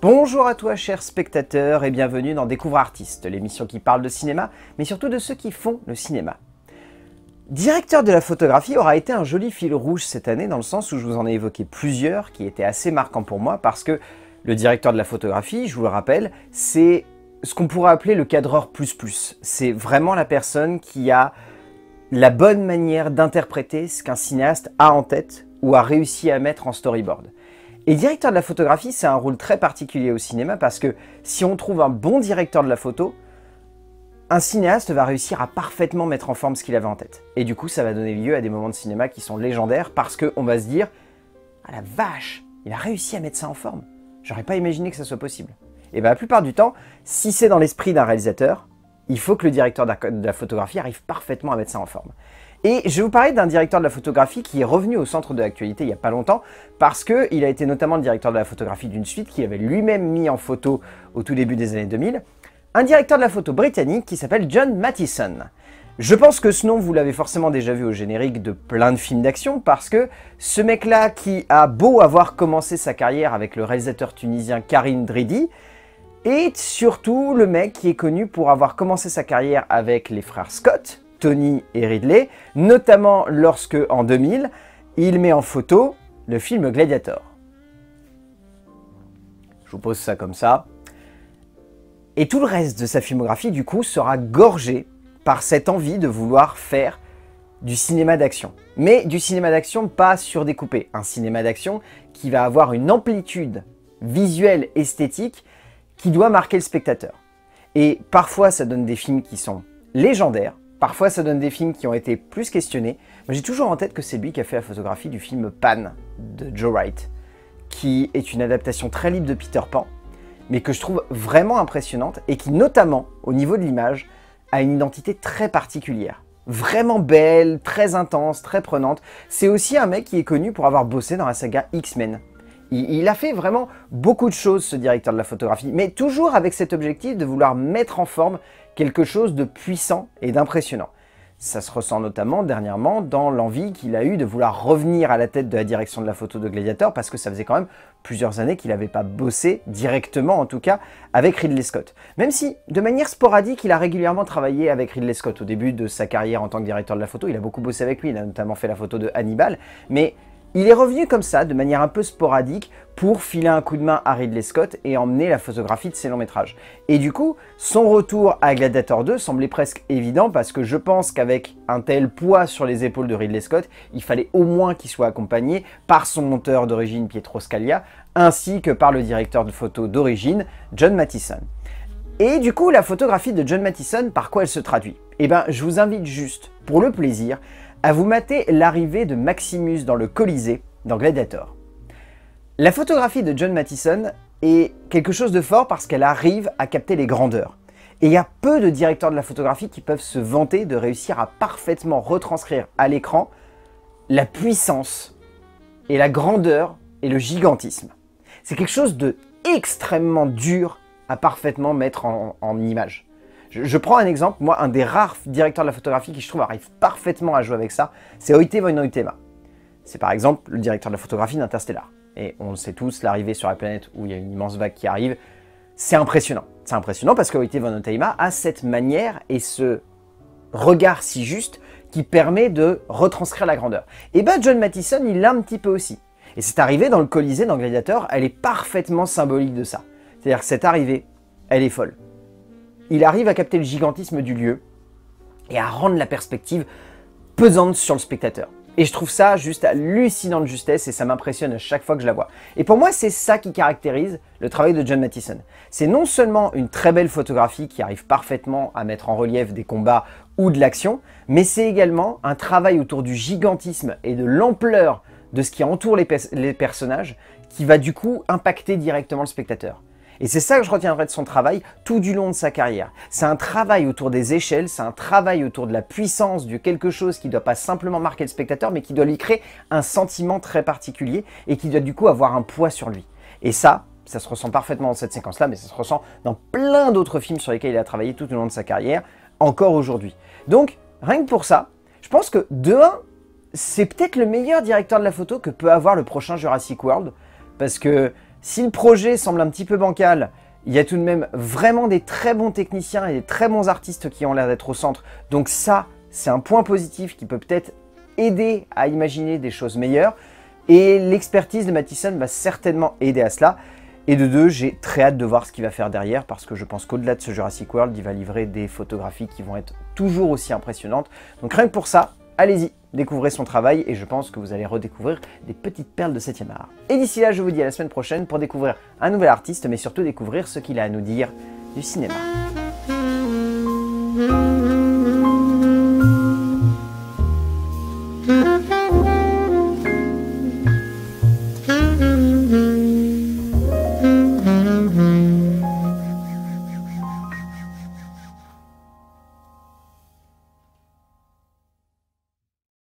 Bonjour à toi chers spectateurs et bienvenue dans Découvre Artiste, l'émission qui parle de cinéma, mais surtout de ceux qui font le cinéma. Directeur de la photographie aura été un joli fil rouge cette année dans le sens où je vous en ai évoqué plusieurs qui étaient assez marquants pour moi parce que le directeur de la photographie, je vous le rappelle, c'est ce qu'on pourrait appeler le cadreur plus. C'est vraiment la personne qui a la bonne manière d'interpréter ce qu'un cinéaste a en tête ou a réussi à mettre en storyboard. Et directeur de la photographie, c'est un rôle très particulier au cinéma parce que si on trouve un bon directeur de la photo, un cinéaste va réussir à parfaitement mettre en forme ce qu'il avait en tête. Et du coup, ça va donner lieu à des moments de cinéma qui sont légendaires parce qu'on va se dire « Ah la vache, il a réussi à mettre ça en forme. J'aurais pas imaginé que ça soit possible. » Et bien la plupart du temps, si c'est dans l'esprit d'un réalisateur, il faut que le directeur de la photographie arrive parfaitement à mettre ça en forme. Et je vais vous parler d'un directeur de la photographie qui est revenu au centre de l'actualité il n'y a pas longtemps parce qu'il a été notamment le directeur de la photographie d'une suite qu'il avait lui-même mis en photo au tout début des années 2000, un directeur de la photo britannique qui s'appelle John Mathieson. Je pense que ce nom, vous l'avez forcément déjà vu au générique de plein de films d'action parce que ce mec-là qui a beau avoir commencé sa carrière avec le réalisateur tunisien Karim Dridi, est surtout le mec qui est connu pour avoir commencé sa carrière avec les frères Scott, Tony et Ridley, notamment lorsque, en 2000, il met en photo le film Gladiator. Je vous pose ça comme ça. Et tout le reste de sa filmographie, du coup, sera gorgé par cette envie de vouloir faire du cinéma d'action. Mais du cinéma d'action pas surdécoupé. Un cinéma d'action qui va avoir une amplitude visuelle, esthétique, qui doit marquer le spectateur. Et parfois, ça donne des films qui sont légendaires. Parfois, ça donne des films qui ont été plus questionnés. Moi, j'ai toujours en tête que c'est lui qui a fait la photographie du film Pan de Joe Wright, qui est une adaptation très libre de Peter Pan, mais que je trouve vraiment impressionnante et qui, notamment, au niveau de l'image, a une identité très particulière. Vraiment belle, très intense, très prenante. C'est aussi un mec qui est connu pour avoir bossé dans la saga X-Men. Il a fait vraiment beaucoup de choses, ce directeur de la photographie, mais toujours avec cet objectif de vouloir mettre en forme quelque chose de puissant et d'impressionnant. Ça se ressent notamment dernièrement dans l'envie qu'il a eue de vouloir revenir à la tête de la direction de la photo de Gladiator parce que ça faisait quand même plusieurs années qu'il n'avait pas bossé directement, en tout cas, avec Ridley Scott. Même si, de manière sporadique, il a régulièrement travaillé avec Ridley Scott. Au début de sa carrière en tant que directeur de la photo, il a beaucoup bossé avec lui, il a notamment fait la photo de Hannibal, mais il est revenu comme ça, de manière un peu sporadique, pour filer un coup de main à Ridley Scott et emmener la photographie de ses longs métrages. Et du coup, son retour à Gladiator 2 semblait presque évident parce que je pense qu'avec un tel poids sur les épaules de Ridley Scott, il fallait au moins qu'il soit accompagné par son monteur d'origine Pietro Scalia, ainsi que par le directeur de photo d'origine, John Mathieson. Et du coup, la photographie de John Mathieson, par quoi elle se traduit? Eh bien, je vous invite juste, pour le plaisir, à vous mater l'arrivée de Maximus dans le Colisée dans Gladiator. La photographie de John Mathieson est quelque chose de fort parce qu'elle arrive à capter les grandeurs. Et il y a peu de directeurs de la photographie qui peuvent se vanter de réussir à parfaitement retranscrire à l'écran la puissance et la grandeur et le gigantisme. C'est quelque chose de extrêmement dur à parfaitement mettre en image. Je prends un exemple, moi, un des rares directeurs de la photographie qui, je trouve, arrive parfaitement à jouer avec ça, c'est Hoyte van Hoytema. C'est par exemple le directeur de la photographie d'Interstellar. Et on le sait tous, l'arrivée sur la planète où il y a une immense vague qui arrive, c'est impressionnant. C'est impressionnant parce que Hoyte van Hoytema a cette manière et ce regard si juste qui permet de retranscrire la grandeur. Et bien John Mathieson, il l'a un petit peu aussi. Et cette arrivée dans le Colisée, dans Gladiator, elle est parfaitement symbolique de ça. C'est-à-dire que cette arrivée, elle est folle. Il arrive à capter le gigantisme du lieu et à rendre la perspective pesante sur le spectateur. Et je trouve ça juste hallucinant de justesse et ça m'impressionne à chaque fois que je la vois. Et pour moi, c'est ça qui caractérise le travail de John Mathieson. C'est non seulement une très belle photographie qui arrive parfaitement à mettre en relief des combats ou de l'action, mais c'est également un travail autour du gigantisme et de l'ampleur de ce qui entoure les personnages qui va du coup impacter directement le spectateur. Et c'est ça que je retiendrai de son travail tout du long de sa carrière. C'est un travail autour des échelles, c'est un travail autour de la puissance de quelque chose qui ne doit pas simplement marquer le spectateur, mais qui doit lui créer un sentiment très particulier et qui doit du coup avoir un poids sur lui. Et ça se ressent parfaitement dans cette séquence-là, mais ça se ressent dans plein d'autres films sur lesquels il a travaillé tout au long de sa carrière, encore aujourd'hui. Donc, rien que pour ça, je pense que de 1, c'est peut-être le meilleur directeur de la photo que peut avoir le prochain Jurassic World, parce que Si le projet semble un petit peu bancal, il y a tout de même vraiment des très bons techniciens et des très bons artistes qui ont l'air d'être au centre. Donc ça, c'est un point positif qui peut peut-être aider à imaginer des choses meilleures. Et l'expertise de Mathison va certainement aider à cela. Et de deux, j'ai très hâte de voir ce qu'il va faire derrière parce que je pense qu'au-delà de ce Jurassic World, il va livrer des photographies qui vont être toujours aussi impressionnantes. Donc rien que pour ça, allez-y, découvrez son travail et je pense que vous allez redécouvrir des petites perles de 7e art. Et d'ici là, je vous dis à la semaine prochaine pour découvrir un nouvel artiste, mais surtout découvrir ce qu'il a à nous dire du cinéma.